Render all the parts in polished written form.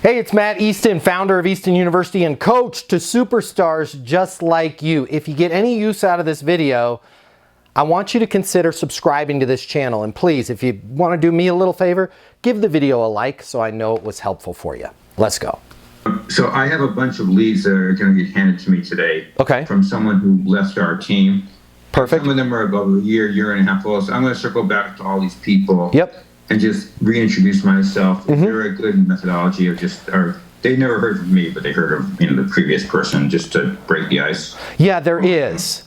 Hey, it's Matt Easton, founder of Easton University and coach to superstars just like you. If you get any use out of this video, I want you to consider subscribing to this channel. And please, if you want to do me a little favor, give the video a like so I know it was helpful for you. Let's go. So I have a bunch of leads that are going to get handed to me today. Okay. From someone who left our team. Perfect. Some of them are about a year and a half old. So I'm going to circle back to all these people. Yep. And just reintroduce myself. Is there a good methodology of they never heard from me, but they heard of the previous person, just to break the ice? Yeah, there is.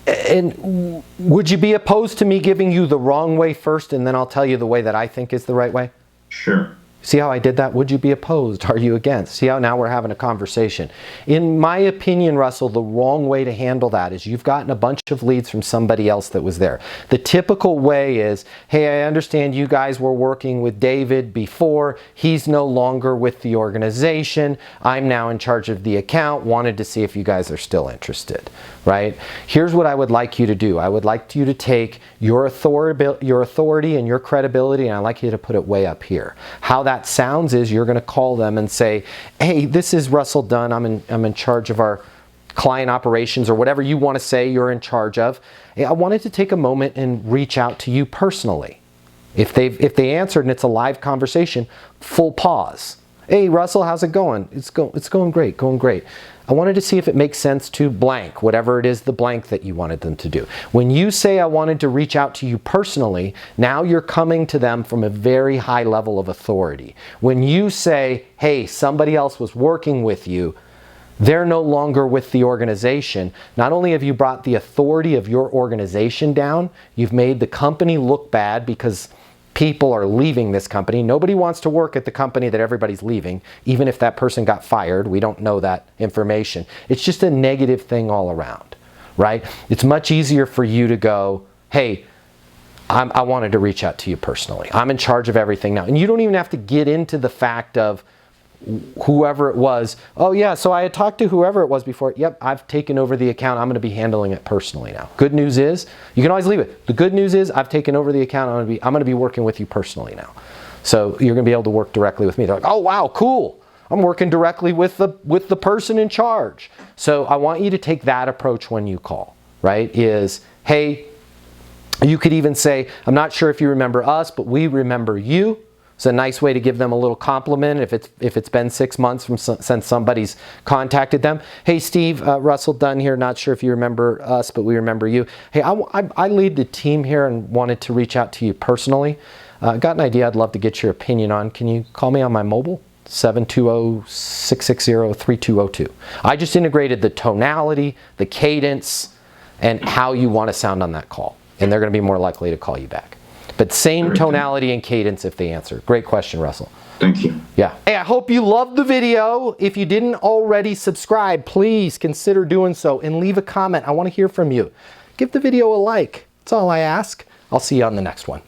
And would you be opposed to me giving you the wrong way first, and then I'll tell you the way that I think is the right way? Sure. See how I did that? Would you be opposed? Are you against? See how now we're having a conversation. In my opinion, Russell, the wrong way to handle that is you've gotten a bunch of leads from somebody else that was there. The typical way is, hey, I understand you guys were working with David before. He's no longer with the organization. I'm now in charge of the account. Wanted to see if you guys are still interested, right? Here's what I would like you to do. I would like you to take your authority and your credibility, and I'd like you to put it way up here. How that sounds is you're going to call them and say, hey, this is Russell Dunn. I'm in charge of our client operations, or whatever you want to say you're in charge of. Hey, I wanted to take a moment and reach out to you personally. If they answered and it's a live conversation, full pause. Hey, Russell, how's it going? It's going great, going great. I wanted to see if it makes sense to blank, whatever it is the blank that you wanted them to do. When you say I wanted to reach out to you personally, now you're coming to them from a very high level of authority. When you say, hey, somebody else was working with you, they're no longer with the organization. Not only have you brought the authority of your organization down, you've made the company look bad because people are leaving this company. Nobody wants to work at the company that everybody's leaving, even if that person got fired. We don't know that information. It's just a negative thing all around, right? It's much easier for you to go, hey, I wanted to reach out to you personally. I'm in charge of everything now. And you don't even have to get into the fact of whoever it was. Oh yeah, so I had talked to whoever it was before. Yep, I've taken over the account. I'm going to be handling it personally now. Good news is, you can always leave it. The good news is I've taken over the account. I'm going to be working with you personally now. So you're going to be able to work directly with me. They're like, oh wow, cool. I'm working directly with the person in charge. So I want you to take that approach when you call, right? Is, hey, you could even say, I'm not sure if you remember us, but we remember you. It's a nice way to give them a little compliment if it's been 6 months since somebody's contacted them. Hey Steve, Russell Dunn here. Not sure if you remember us, but we remember you. Hey, I lead the team here and wanted to reach out to you personally. Got an idea I'd love to get your opinion on. Can you call me on my mobile? 720-660-3202. I just integrated the tonality, the cadence, and how you want to sound on that call. And they're going to be more likely to call you back. But same tonality and cadence if they answer. Great question, Russell. Thank you. Yeah. Hey, I hope you loved the video. If you didn't already subscribe, please consider doing so and leave a comment. I want to hear from you. Give the video a like. That's all I ask. I'll see you on the next one.